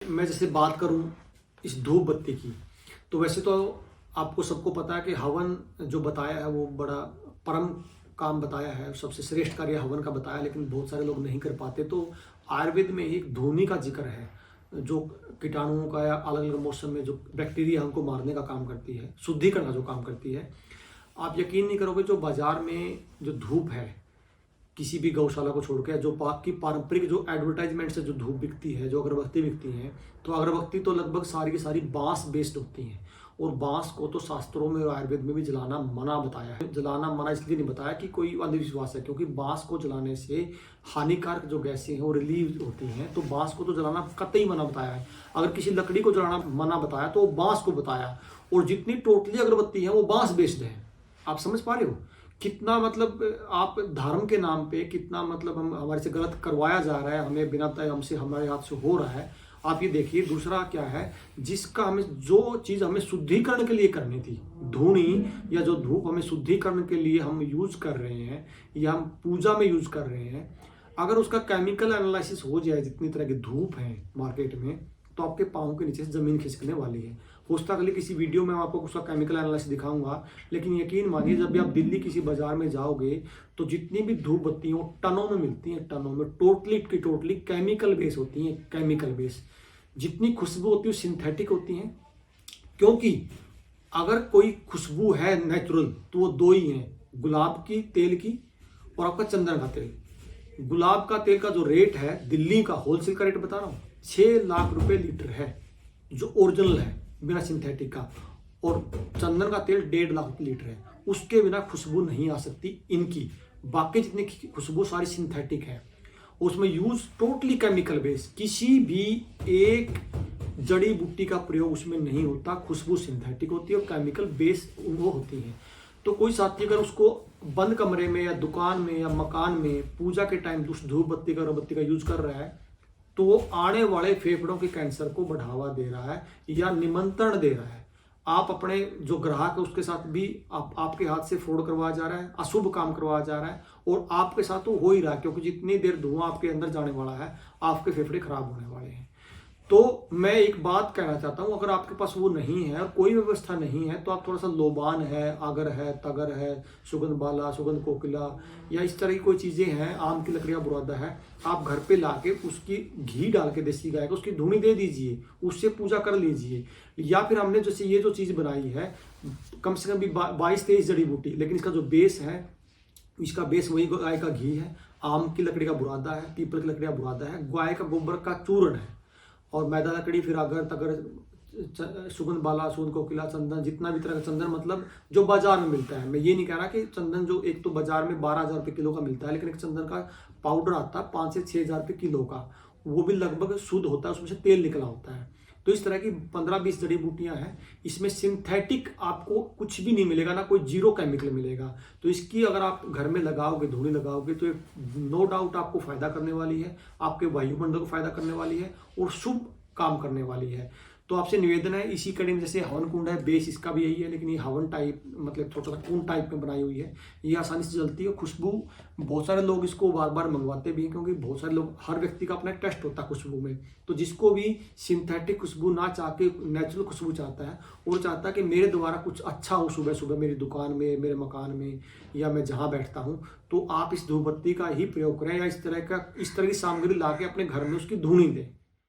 मैं जैसे बात करूं इस धूप बत्ती की, तो वैसे तो आपको सबको पता है कि हवन जो बताया है वो बड़ा परम काम बताया है, सबसे श्रेष्ठ कार्य हवन का बताया, लेकिन बहुत सारे लोग नहीं कर पाते। तो आयुर्वेद में एक धूनी का जिक्र है जो कीटाणुओं का या अलग अलग मौसम में जो बैक्टीरिया हमको मारने का काम करती है, शुद्धिकरण का जो काम करती है। आप यकीन नहीं करोगे, जो बाजार में जो धूप है किसी भी गौशाला को छोड़ के, जो की पारंपरिक जो एडवर्टाइजमेंट से जो धूप बिकती है, जो अगरबत्ती बिकती है, तो अगरबत्ती तो लगभग सारी की सारी बांस बेस्ड होती हैं। और बांस को तो शास्त्रों में और आयुर्वेद में भी जलाना मना बताया है। जलाना मना इसलिए नहीं बताया कि कोई अंधविश्वास है, क्योंकि बांस को जलाने से हानिकारक जो गैसें हैं वो रिलीव होती हैं। तो बांस को तो जलाना कतई मना बताया है। अगर किसी लकड़ी को जलाना मना बताया तो बांस को बताया। और जितनी टोटली अगरबत्ती है वो बांस बेस्ड है। आप समझ पा रहे हो कितना, मतलब आप धर्म के नाम पे कितना, मतलब हम हमारे से गलत करवाया जा रहा है, हमें बिना तय हमसे हमारे हाथ से हो रहा है। आप ये देखिए, दूसरा क्या है, जिसका हमें जो चीज़ हमें शुद्धिकरण के लिए करनी थी, धूनी या जो धूप हमें शुद्धिकरण के लिए हम यूज कर रहे हैं या हम पूजा में यूज कर रहे हैं, अगर उसका केमिकल एनालिसिस हो जाए, जितनी तरह की धूप है मार्केट में, तो आपके पाँव के नीचे से ज़मीन खिसकने वाली है। होता अगले किसी वीडियो में आपको उसका केमिकल एनालिसिस दिखाऊंगा, लेकिन यकीन मानिए जब भी आप दिल्ली किसी बाजार में जाओगे तो जितनी भी धूप बत्ती वो टनों में मिलती हैं, टनों में, टोटली केमिकल बेस होती हैं, केमिकल बेस। जितनी खुशबू होती है सिंथेटिक होती हैं, क्योंकि अगर कोई खुशबू है नेचुरल तो वो दो ही हैं, गुलाब की तेल की और आपका चंदन का तेल। गुलाब का तेल का जो रेट है दिल्ली का, होलसेल का रेट बता रहा हूँ, 6 लाख रुपए लीटर है, जो ओरिजिनल है बिना सिंथेटिक का। और चंदन का तेल 1.5 लाख लीटर है, उसके बिना खुशबू नहीं आ सकती इनकी। बाकी जितनी खुशबू सारी सिंथेटिक है, उसमें यूज टोटली केमिकल बेस, किसी भी एक जड़ी बूटी का प्रयोग उसमें नहीं होता। खुशबू सिंथेटिक होती है और केमिकल बेस वो होती है। तो कोई साथी अगर उसको बंद कमरे में या दुकान में या मकान में पूजा के टाइम धूप बत्ती का अगरबत्ती का यूज कर रहा है, तो वो आने वाले फेफड़ों के कैंसर को बढ़ावा दे रहा है या निमंत्रण दे रहा है। आप अपने जो ग्राहक है उसके साथ भी आपके हाथ से फ्रॉड करवाया जा रहा है, अशुभ काम करवाया जा रहा है, और आपके साथ तो हो ही रहा है, क्योंकि जितनी देर धुआं आपके अंदर जाने वाला है आपके फेफड़े खराब होने वाले हैं। तो मैं एक बात कहना चाहता हूं, अगर आपके पास वो नहीं है और कोई व्यवस्था नहीं है, तो आप थोड़ा सा लोबान है, आगर है, तगर है, सुगंध बाला, सुगंध कोकिला या इस तरह की कोई चीजें हैं, आम की लकड़ियां, बुरादा है, आप घर पे लाके उसकी घी डाल के देसी गाय को उसकी धूनी दे दीजिए, उससे पूजा कर लीजिए। या फिर हमने जैसे ये जो चीज बनाई है, कम से कम भी 22-23 जड़ी बूटी, लेकिन इसका जो बेस है, इसका बेस वही गाय का घी है, आम की लकड़ी का बुरादा है, पीपल की लकड़ी का बुरादा है, गाय का गोबर का चूर्ण है, और मैदा लकड़ी, फिर अगर तगर, सुगंध बाला, सुगंध कोकिला, चंदन, जितना भी तरह का चंदन, मतलब जो बाजार में मिलता है। मैं ये नहीं कह रहा कि चंदन जो एक तो बाजार में 12,000 रुपये किलो का मिलता है, लेकिन एक चंदन का पाउडर आता है 5 से 6 हज़ार रुपये किलो का, वो भी लगभग शुद्ध होता है, उसमें से तेल निकला होता है। तो इस तरह की 15-20 जड़ी बूटियां हैं, इसमें सिंथेटिक आपको कुछ भी नहीं मिलेगा, ना कोई जीरो केमिकल मिलेगा। तो इसकी अगर आप घर में लगाओगे, धूनी लगाओगे, तो नो डाउट आपको फायदा करने वाली है, आपके वायुमंडल को फायदा करने वाली है और शुभ काम करने वाली है। तो आपसे निवेदन है, इसी कड़ी में जैसे हवन कुंड है, बेस इसका भी यही है, लेकिन ये हवन टाइप, मतलब थोड़ा सा कुंड टाइप में बनाई हुई है, ये आसानी से जलती है। खुशबू बहुत सारे लोग इसको बार बार मंगवाते भी हैं, क्योंकि बहुत सारे लोग, हर व्यक्ति का अपना टेस्ट होता है खुशबू में। तो जिसको भी सिंथेटिक खुशबू ना चाह के नेचुरल खुशबू चाहता है, और चाहता है कि मेरे द्वारा कुछ अच्छा हो सुबह सुबह मेरी दुकान में, मेरे मकान में, या मैं जहाँ बैठता हूँ, तो आप इस धूपबत्ती का ही प्रयोग करें, या इस तरह की सामग्री ला के अपने घर में उसकी धूनी दें।